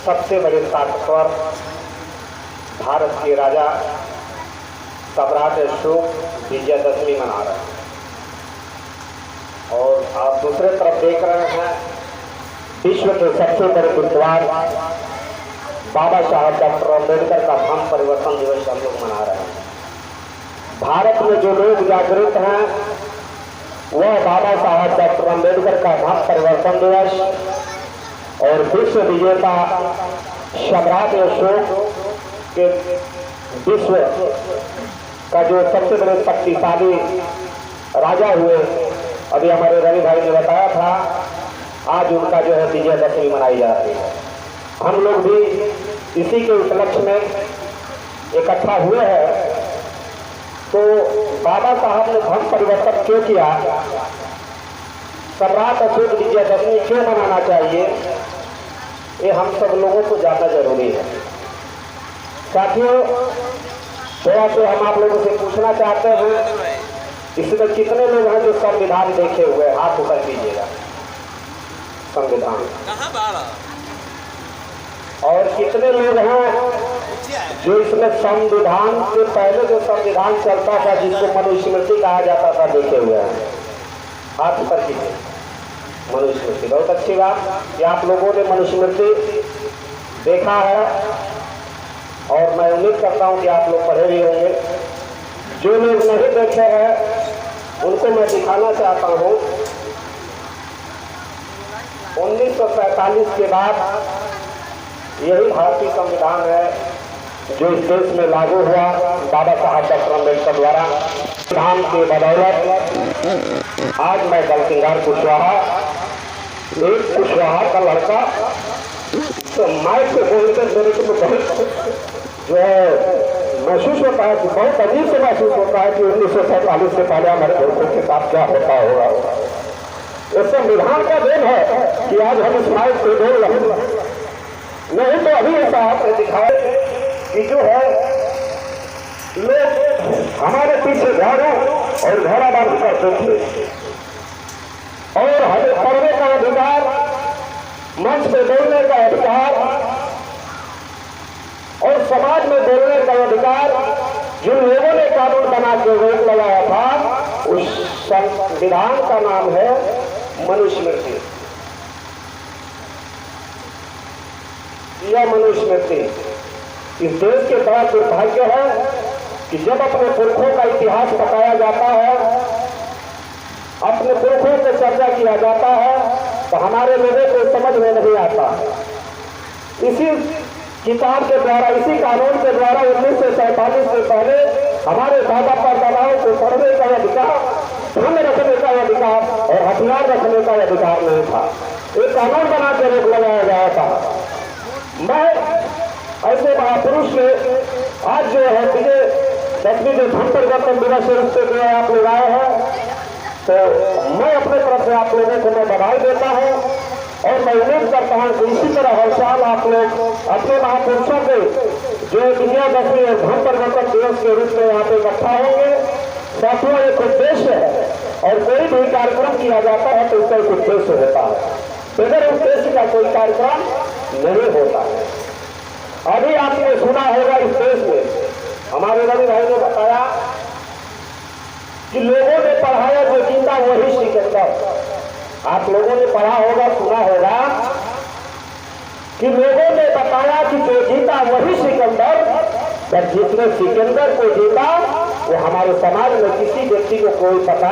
सबसे बड़े ताकतवर भारत के राजा सम्राट अशोक विजयदशमी मना रहे हैं। और आप दूसरे तरफ देख रहे हैं विश्व के सबसे बड़े गुरुद्वार बाबा साहब डॉक्टर अम्बेडकर का धर्म परिवर्तन दिवस हम लोग मना रहे हैं। भारत में जो लोग जागृत हैं वह बाबा साहब डॉक्टर अम्बेडकर का धर्म परिवर्तन दिवस और विश्व विजेता सम्राट अशोक के विश्व का जो सबसे बड़े शक्तिशाली राजा हुए, अभी हमारे रवि भाई ने बताया था, आज उनका जो है विजयदशमी मनाई जा रही है। हम लोग भी इसी के उपलक्ष्य में इकट्ठा हुए हैं। तो बाबा साहब ने धर्म परिवर्तन क्यों किया, सम्राट अशोक विजयदशमी क्यों मनाना चाहिए, ये हम सब लोगों को जानना जरूरी है। साथियों, थोड़ा सा हम आप लोगों से पूछना चाहते हैं, इसमें कितने लोग हैं जो संविधान देखे हुए, हाथ ऊपर कीजिएगा। संविधान और कितने लोग हैं जो इसमें संविधान से पहले जो संविधान चलता था जिसको मनुस्मृति कहा जाता था देखे हुए हैं, हाथ ऊपर कीजिए। मनुस्मृति, बहुत अच्छी बात कि आप लोगों ने मनुस्मृति देखा है और मैं उम्मीद करता हूं कि आप लोग पढ़े भी होंगे। जो लोग नहीं देखे हैं उनको मैं दिखाना चाहता हूं। 1947 के बाद यही भारतीय संविधान है जो इस देश में लागू हुआ बाबा साहब डॉक्टर अम्बेडकर द्वारा। संविधान के बदौलत आज मैं दलसिंगार कुशवाहा, एक कुशवाहा का लड़का, तो माइक से बोलते मेरे को जो है महसूस होता है कि बहुत अजीब से महसूस होता है कि 1947 से पहले हमारे दोस्तों के साथ क्या होता होगा। इस संविधान का देन है कि आज हम इस माइक से बोल रहे हैं, नहीं तो अभी ऐसा आपने दिखाया कि जो है लोग हमारे पीछे झाड़ू और घेराबंदी करते थे और हमें पढ़ने का अधिकार, मंच पे बोलने का अधिकार और समाज में बोलने का अधिकार जिन लोगों ने कानून बना के रोक लगाया था, उस संविधान का नाम है मनुस्मृति। यह मनुस्मृति इस देश के बड़ा दुर्भाग्य है कि जब अपने पुरखों का इतिहास बताया जाता है, अपने पुरखों से चर्चा किया जाता है, तो हमारे लोगों को समझ में नहीं आता। इसी किताब के द्वारा, इसी कानून के द्वारा 1947 से पहले हमारे दादा परदादाओं को पढ़ने का अधिकार, धन रखने का अधिकार और हथियार रखने का अधिकार नहीं था। एक कानून बना के रोक लगाया गया था। मैं ऐसे महापुरुष ने आज जो है विजयदशमी जो धर्म परिवर्तन दिवस से जो है आप लोग आए हैं, तो मैं अपने तरफ से आप लोगों को मैं बधाई देता हूं और मैं उम्मीद करता हूं कि इसी तरह हर साल आप लोग अपने महापुरुषों के जो विजयदशमी और धर्म परिवर्तन दिवस के रूप में यहाँ पे इकट्ठा होंगे। साथियों, एक उद्देश्य है और कोई भी कार्यक्रम किया जाता है तो उसका एक उद्देश्य होता है, बगैर उद्देश्य का कोई कार्यक्रम नहीं होता है। अभी आपने सुना होगा इस देश में हमारे रवि भाई ने बताया कि लोगों ने पढ़ाया जो जिंदा वही सिकंदर। आप लोगों ने पढ़ा होगा, सुना होगा कि लोगों ने बताया कि जो जीता वही सिकंदर। जब जिसने सिकंदर को जीता वो हमारे समाज में किसी व्यक्ति को कोई पता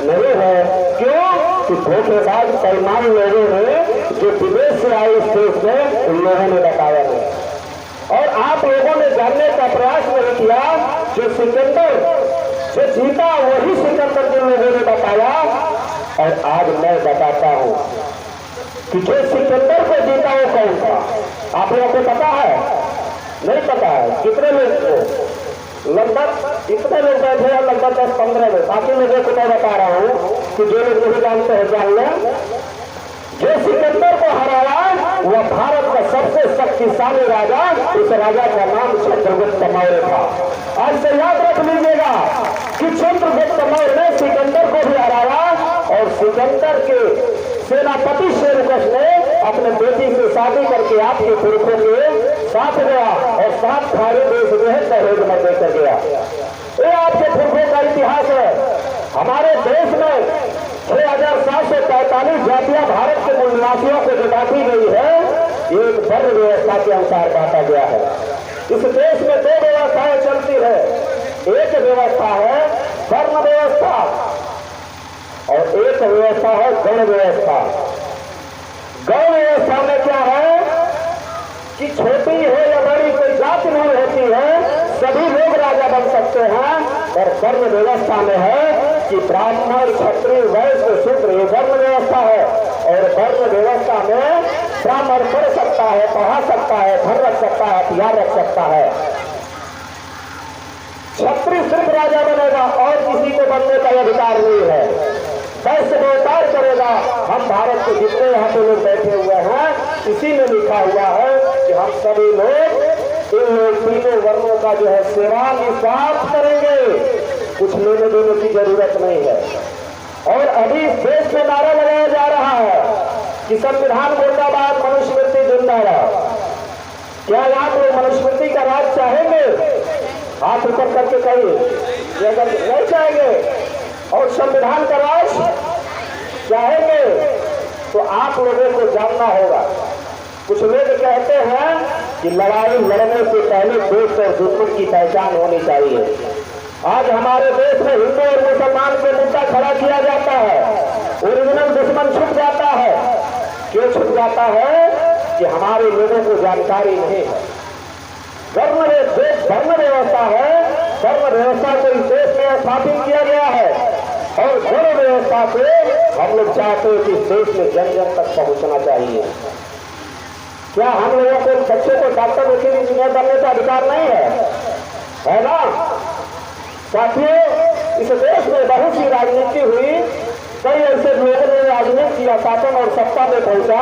नहीं है। क्यों कि धोखेबाज सलमान लोगों ने जो विदेश से आए इस देश में, उन लोगों ने बताया नहीं और आप लोगों ने जानने का प्रयास नहीं किया। जो सिकंदर जो जीता वही सिकंदर जिन लोगों ने बताया, और आज मैं बताता हूं कि जो सिकंदर को जीता वो कौन था। आप लोगों को पता है? नहीं पता है? कितने लोग को? लगभग इतने लोग बैठे हैं, लगभग 10-15 लोग। बाकी लोगों को मैं बता रहा हूं कि जो लोग नहीं जानते हैं जान लें। जो सिकंदर को हराया वह भारत का सबसे शक्तिशाली राजा, उस राजा का नाम चंद्रगुप्त मौर्य था। आज से याद रख लीजिएगा कि चंद्रगुप्त मौर्य ने सिकंदर को भी हराया और सिकंदर के सेनापति शेरकश ने अपने बेटी से शादी करके कि आपके पुरखों के साथ गया और सात खाड़ी देश जो है दहेज में देकर गया। ये आपके पुरखों का इतिहास है। हमारे देश में 6,743 जातियां भारत के मूल निवासियों को जो बांटी गई है, ये एक वर्ण व्यवस्था के अनुसार बांटा गया है। इस देश में दो व्यवस्थाएं चलती है। एक व्यवस्था है वर्ण व्यवस्था और एक व्यवस्था है गण व्यवस्था। गण व्यवस्था में क्या है कि छोटी हो या बड़ी कोई जाति नहीं होती है, सभी लोग राजा बन सकते हैं। और वर्ण व्यवस्था में है कि ब्राह्मण, क्षत्रिय, वैश्य, शूद्र, ये वर्ण व्यवस्था है। और वर्ण व्यवस्था में ब्राह्मण पढ़ सकता है, पढ़ा सकता है, धन रख सकता है, हथियार रख सकता है। क्षत्रिय सिर्फ राजा बनेगा और किसी को बनने का अधिकार नहीं है। वैश्य व्यवसाय करेगा। हम भारत के जितने यहाँ पे लोग बैठे हुए हैं, इसी में लिखा हुआ है कि हम सभी लोग इन तीनों वर्णों का जो है सेवा निस्वार्थ करेंगे। कुछ लेने देने की जरूरत नहीं है। और अभी इस देश में नारा लगाया जा रहा है कि संविधान मुर्दाबाद, मनुस्मृति जिंदाबाद। क्या आप लोग मनुस्मृति का राज चाहेंगे? हाथ ऊपर करके कहिए। अगर नहीं चाहेंगे और संविधान का राज चाहेंगे तो आप लोगों को जानना होगा। कुछ लोग कहते हैं कि लड़ाई लड़ने से पहले दोस्त और दुश्मन की पहचान होनी चाहिए। आज हमारे देश में हिंदू और मुसलमान के मुद्दा खड़ा किया जाता है, ओरिजिनल दुश्मन छुप जाता है। क्यों छुप जाता है? कि हमारे लोगों को जानकारी नहीं है। वर्ण व्यवस्था है। वर्ण व्यवस्था को इस देश में स्थापित किया गया है और गण व्यवस्था से हम लोग चाहते हैं कि इस देश में जन जन तक पहुंचना चाहिए। क्या हम लोगों को बच्चे को डॉक्टर, वकील, इंजीनियर बनने का अधिकार नहीं है ना? साथियों, इस देश में बहुत सी राजनीति हुई। कई ऐसे लोगों ने राजनीति किया, शासन और सत्ता में पहुंचा।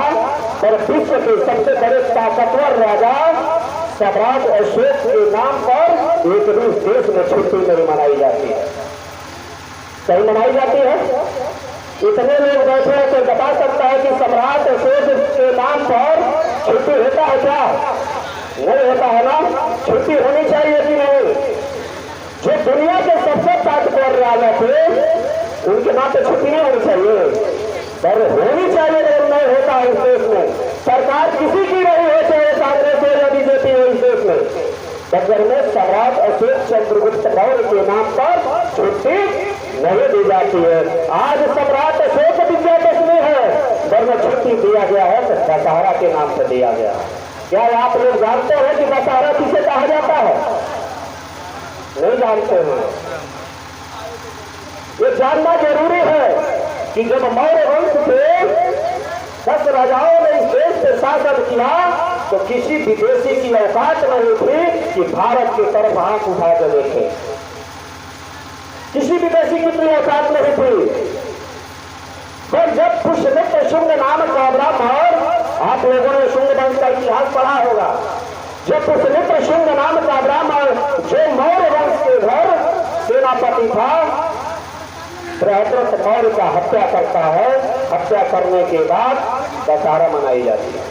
और विश्व के सबसे बड़े ताकतवर राजा सम्राट अशोक के नाम पर एक भी देश में छुट्टी नहीं मनाई जाती है। कहीं मनाई जाती है? इतने लोग बैठे हैं, तो बता सकता है कि सम्राट अशोक के नाम पर छुट्टी होता है क्या? नहीं होता है ना? छुट्टी होनी चाहिए कि नहीं? जो दुनिया के सबसे ताकतवर राजा थे, उनके नाम पर छुट्टी नहीं होनी चाहिए, पर होनी चाहिए। नहीं होता है इस देश में। सरकार किसी की नहीं हो, चाहे कांग्रेस हो या बीजेपी हो इस देश में। बंगाल में सम्राट अशोक चंद्रगुप्त मौर्य के नाम पर छुट्टी नहीं दी जाती है। आज सम्राट अशोक विजयादशमी है, वरना छुट्टी दिया गया है तो दशहरा के नाम से दिया गया। क्या आप लोग जानते हैं कि दशहरा किसे कहा जाता है? नहीं जानते हैं। ये जानना जरूरी है कि जब मौर्य वंश से 10 राजाओं ने इस देश पे शासन किया तो किसी विदेशी की औकात नहीं थी कि भारत की तरफ आंख उठा कर देखे। किसी विदेशी की इतनी औकात नहीं थी। पर जब पुष्यमित्र शुंग नाम का ब्राह्मण, आप लोगों ने शुंग वंश का इतिहास पढ़ा होगा, जब पुष्यमित्र शुंग नाम का ब्राह्मण जो मौर्य वंश के घर सेनापति था, बृहद्रथ मौर्य का हत्या करता है। हत्या करने के बाद दशहरा मनाई जाती है।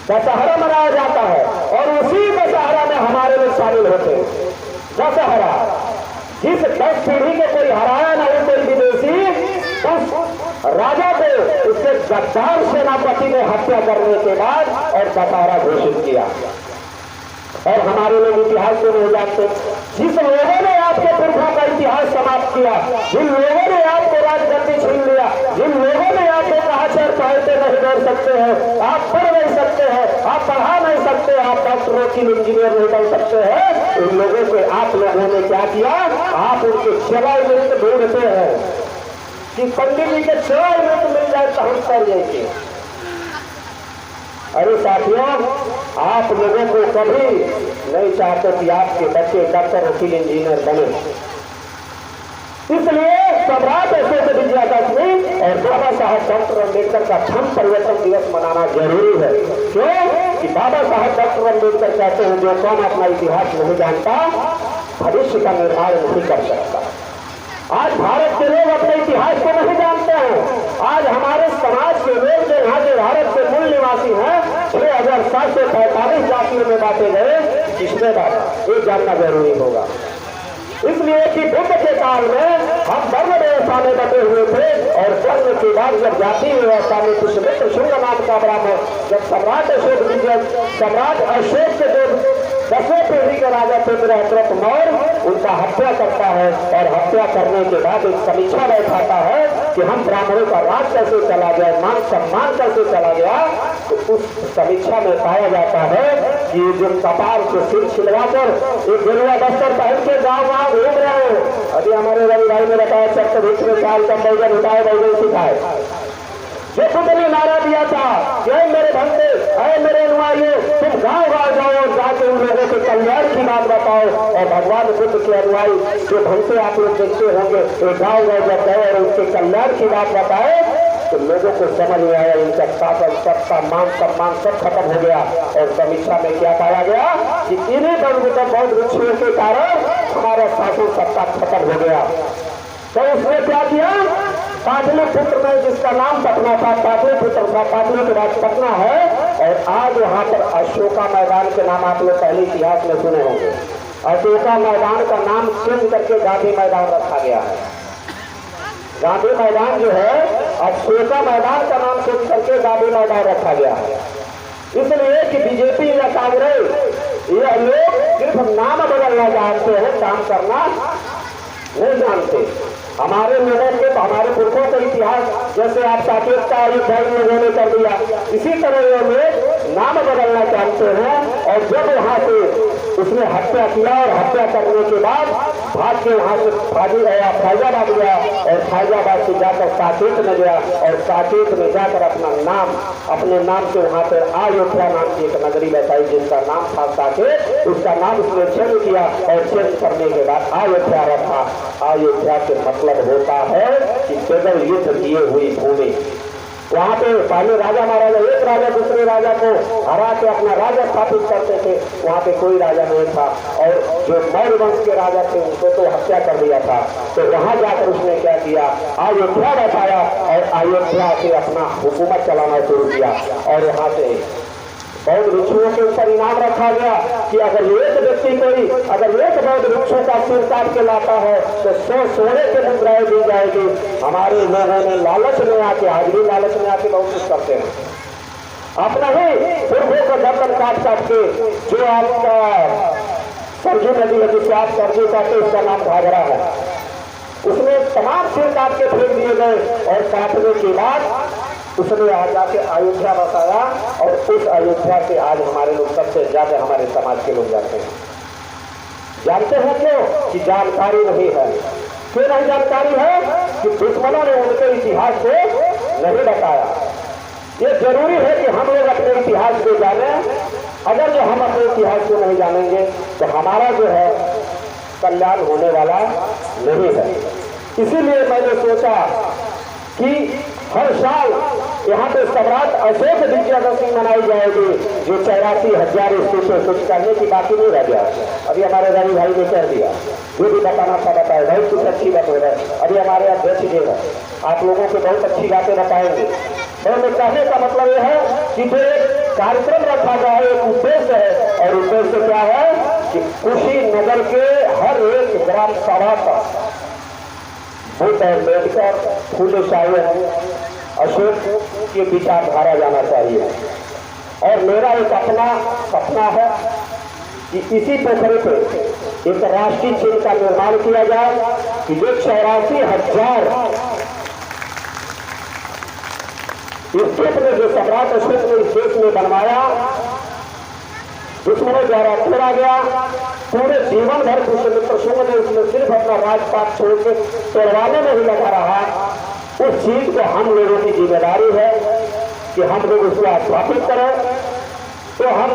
दशहरा मनाया जाता है और उसी दशहरा में हमारे लोग शामिल होते हैं। दशहरा जिस 10 पीढ़ी को कोई हराया नहीं, कोई विदेशी, उस राजा को उसके गद्दार सेनापति ने हत्या करने के बाद और दशहरा घोषित किया। और हमारे लोग इतिहास को नहीं जानते। जिस लोगों ने आपके पुरखों का इतिहास समाप्त किया, जिन लोगों ने आपको राजगद्दी छीन लिया, जिन लोगों ने आपको कहा चार पाए नहीं कर सकते हैं, आप पढ़ नहीं सकते हैं, आप पढ़ा नहीं सकते, आप डॉक्टर, वकील, इंजीनियर नहीं बन सकते हैं, उन लोगों को आप लोगों ने क्या किया? आप उनके 6 मिनट ढूंढते हैं कि पंडित जी के 6 मिनट मिल जाए तो हम कर जाएंगे। अरे साथियों, आप लोगों को कभी नहीं चाहते कि आपके बच्चे डॉक्टर, वकील, इंजीनियर बने। इसलिए सम्राट अशोक विजयादशमी और बाबा साहब डॉक्टर अम्बेडकर का धर्म परिवर्तन दिवस मनाना जरूरी है। क्यों? कि बाबा साहब डॉक्टर अम्बेडकर कहते हैं, जो कौन अपना इतिहास नहीं जानता भविष्य का निर्माण नहीं कर सकता। आज भारत के लोग अपने इतिहास को नहीं जानते हैं। आज हमारे समाज के लोग जो यहाँ के भारत के जातियों में बांटे गए, किसने बांटा, ये जानना जरूरी होगा। इसलिए कि बुद्ध के काल में हम वर्ण व्यवस्था में बटे हुए थे और वर्ण के बाद जब जाति व्यवस्था में पुष्यमित्र शुंग नाम का ब्राह्मण जब सम्राट अशोक के दो 10वें पीढ़ी के राजा पुत्रव्रत मौर्य उनका हत्या करता है और हत्या करने के बाद एक समीक्षा बैठाता है कि हम ब्राह्मणों का राज कैसे चला गया, मान सम्मान कैसे चला गया। तो उस समीक्षा में पाया जाता है कि जो कपाल से सिर छिलवाकर एक गेरुआ बस्तर पहन के गाँव घूम रहे हो। अभी हमारे रवि भाई ने बताया चक्र वृक्ष में चाल कम बैगन उठाए बैगन सिखाए, जो खुद ने नारा दिया था, ये मेरे भक्ते, अरे मेरे अनुयायियों, तुम गाँव जाओ और जाके उन लोगों के कल्याण की बात बताओ। और भगवान बुद्ध के अनुयायी जो भक्ते आप लोग देखते होंगे, वो गाँव जब गए और उसके कल्याण की बात बताए तो लोगों को समझ में आया इनका शासन सबका मान सम्मान सब खत्म हो गया। और समीक्षा में क्या पाया गया कि इन्हीं बौद्ध भिक्षुओं के कारण हमारा शासन सत्ता खत्म हो गया। तो उसने क्या किया, पाटलिपुत्र में जिसका नाम पटना था, पाटलिपुत्र था, पाटली के बाद पटना है। और आज वहां पर अशोका मैदान के नाम आप लोग पहले इतिहास में सुने होंगे। अशोका मैदान का नाम चेंज करके गांधी मैदान रखा गया है। गांधी मैदान जो है अशोका मैदान का नाम चेंज करके गांधी मैदान रखा गया है। इसलिए कि बीजेपी या कांग्रेस यह लोग सिर्फ नाम बदलना चाहते हैं, काम करना नहीं जानते। हमारे लोगों के हमारे पुरखों का इतिहास जैसे आप साकेत का अयोध्या में लोगों ने कर दिया, इसी तरह ये लोग नाम बदलना चाहते हैं। और जब वहां से उसने हत्या किया और हत्या करने के बाद भाग के वहां से फैजाबाद गया और फैजाबाद से जाकर साकेत में गया और साकेत में जाकर अपने नाम से वहां पर अयोध्या नाम की एक नगरी बसाई जिसका नाम था साकेत। उसका नाम उसने चेंज किया और चेंज करने के बाद अयोध्या रखा। अयोध्या के मतलब होता है कि बगैर युद्ध किए हुई भूमि। वहां पे पहले राजा महाराजा एक राजा दूसरे राजा को हरा के अपना राजा स्थापित करते थे, वहां पे कोई राजा नहीं था। और जो मौर्य वंश के राजा थे उनको तो हत्या कर दिया था। तो वहां जाकर उसने क्या किया, अयोध्या बसाया और अयोध्या से अपना हुकूमत चलाना शुरू किया। और वहां से बौद्ध भिक्षुओं के ऊपर इनाम रखा गया कि अगर एक व्यक्ति कोई अगर एक बौद्ध भिक्षु का सिर काट के लाता है तो 100 सोने के मुद्राएं दी जाएगी। हमारे लोगों ने लालच में आके, आज भी लालच में आके बहुत कुछ करते हैं। अपना ही पुरखों को गर्दन काट के, जो आपका सरजू नदी है जिससे आप सरजू काटे उसका नाम घाघरा है, उसमें तमाम सिर काट के फेंक दिए गए। और काटने के बाद उसने आ जाके अयोध्या बसाया और उस अयोध्या से आज हमारे लोग सबसे ज्यादा हमारे समाज के लोग जाते हैं। जानते हैं क्यों कि जानकारी नहीं है। क्यों नहीं जानकारी है कि दुश्मनों ने उनके इतिहास को नहीं बताया। ये जरूरी है कि हम लोग अपने इतिहास को जाने। अगर जो हम अपने इतिहास को नहीं जानेंगे तो हमारा जो है कल्याण होने वाला नहीं है। इसीलिए मैंने सोचा कि हर साल यहाँ पे सम्राट अशोक विजयादशमी मनाई जाएगी, जो 84,000 स्कूल कुछ करने की बाकी नहीं रह गया। अभी हमारे रवि भाई ने कह दिया, जो भी बताना था बताए, बहुत कुछ अच्छी बात हो रहा है। अभी हमारे अध्यक्ष जी है, आप लोगों को बहुत अच्छी बातें बताएंगे। तो मैं कहने का मतलब यह है कि जो एक कार्यक्रम रखा जाए एक उद्देश्य है, और उद्देश्य क्या है कि कुशीनगर के हर एक ग्राम सभा पर बुद्ध अम्बेडकर, फूले शाही, अशोक की विचारधारा जाना चाहिए। और मेरा एक अपना सपना है कि इसी पोखरे पे एक राष्ट्रीय चिन्ह का निर्माण किया जाए कि जो 84,000 स्टेट में जो सम्राट अशोक ने इस देश में बनवाया, दुश्मनों द्वारा तोड़ा गया, पूरे जीवन भर पुष्यमित्र शुंग ने उसमें सिर्फ अपना राजपाट छोड़ के तोड़वाने में ही लगा रहा। उस चीज को हम लोगों की जिम्मेदारी है कि हम लोग उसको स्थापित करें। तो हम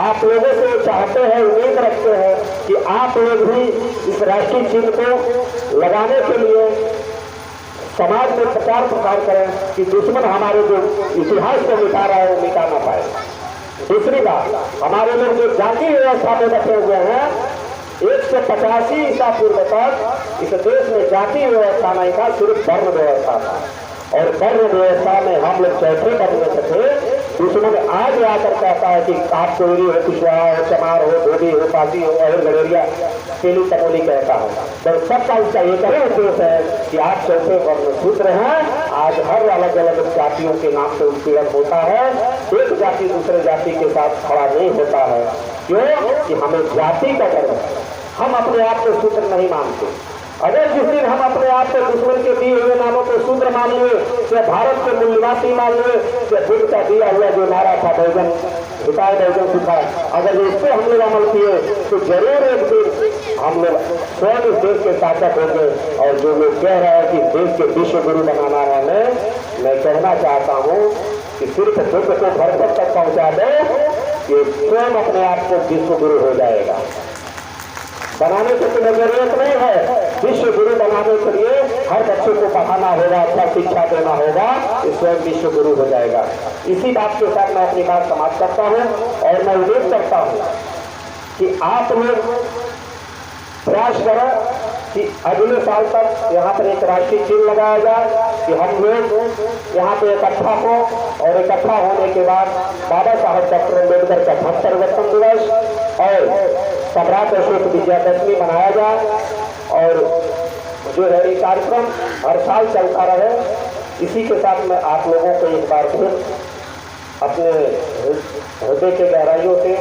आप लोगों से चाहते हैं, उम्मीद रखते हैं कि आप लोग भी इस राष्ट्रीय चिन्ह को लगाने के लिए समाज में प्रचार प्रसार करें कि दुश्मन हमारे जो इतिहास को मिटा रहा है वो मिटा ना पाए। दूसरी बात, हमारे लोग जो जाति व्यवस्था में बैठे हुए हैं, 185 ईसा पूर्व तक इस देश में जाति व्यवस्था नहीं था, सिर्फ वर्ण व्यवस्था था। और वर्ण व्यवस्था में हम लोग चौथे वर्ण में थे। दुश्मन आज आकर कहता है कि आप कोयरी हो, कुशवाहा हो, चमार हो, धोबी हो, पासी हो, अहिर गडेरिया, तेली तमोली कहता है। तो सबका उसका एक ही उद्देश्य है कि आप चौथे वर्ण शूद्र हैं। आज हर अलग अलग जातियों के नाम से उत्पीड़न होता है। एक जाति दूसरे जाति के साथ खड़ा नहीं होता है। क्यों? कि हमें जाति का डर है। हम अपने आप को शूद्र नहीं मानते। अगर जिस दिन हम अपने आप को दुश्मन के दिए हुए नामों को शूद्र मान लिए, चाहे भारत के मूल निवासी मान लिए, चाहे बुद्ध का दिया हुआ जो नारा था बैगन हिताय बैगन सुखाए, अगर इस पर हम लोग अमल किए तो जरूर एक दिन हम लोग स्वयं इस देश के शासक होंगे। और जो लोग कह रहे हैं कि देश के विश्व गुरु बनाना है, मैं कहना चाहता हूँ कि सिर्फ बुद्ध को घर तक पहुँचा दे कि स्वयं अपने आप को विश्व गुरु हो जाएगा। बनाने की कोई जरूरत नहीं है। विश्व गुरु बनाने के लिए हर बच्चे को पढ़ाना होगा, अच्छा शिक्षा देना होगा, स्वयं विश्व गुरु हो जाएगा। इसी बात के साथ मैं अपनी बात समाप्त करता हूँ और मैं उम्मीद करता हूँ कि आप लोग प्रयास करें कि अगले साल तक यहाँ पर एक राष्ट्रीय चिन्ह लगाया जाए कि हम लोग यहाँ पे इकट्ठा हो, और इकट्ठा होने के बाद बाबा साहब डॉक्टर अम्बेडकर का 75वां दिवस और सम्राट अशोक विजयादशमी मनाया जाए। और जो है ये कार्यक्रम हर साल चलता रहे। इसी के साथ मैं आप लोगों को एक बार फिर अपने हृदय के गहराइयों से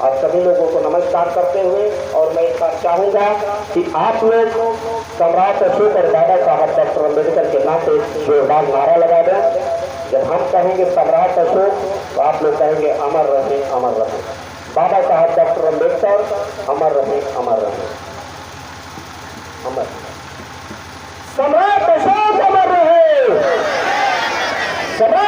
आप सभी लोगों को नमस्कार करते हुए, और मैं एक बात चाहूँगा कि आप लोग सम्राट अशोक और बाबा साहब डॉक्टर अम्बेडकर के नाम पे जोरदार नारा लगा दें। जब हम कहेंगे सम्राट अशोक तो आप लोग कहेंगे अमर रहे, अमर रहे। बाबा साहब डॉक्टर अम्बेडकर अमर रहे, अमर रहे, अमर। सम्राट अशोक अमर रहे, सम्राट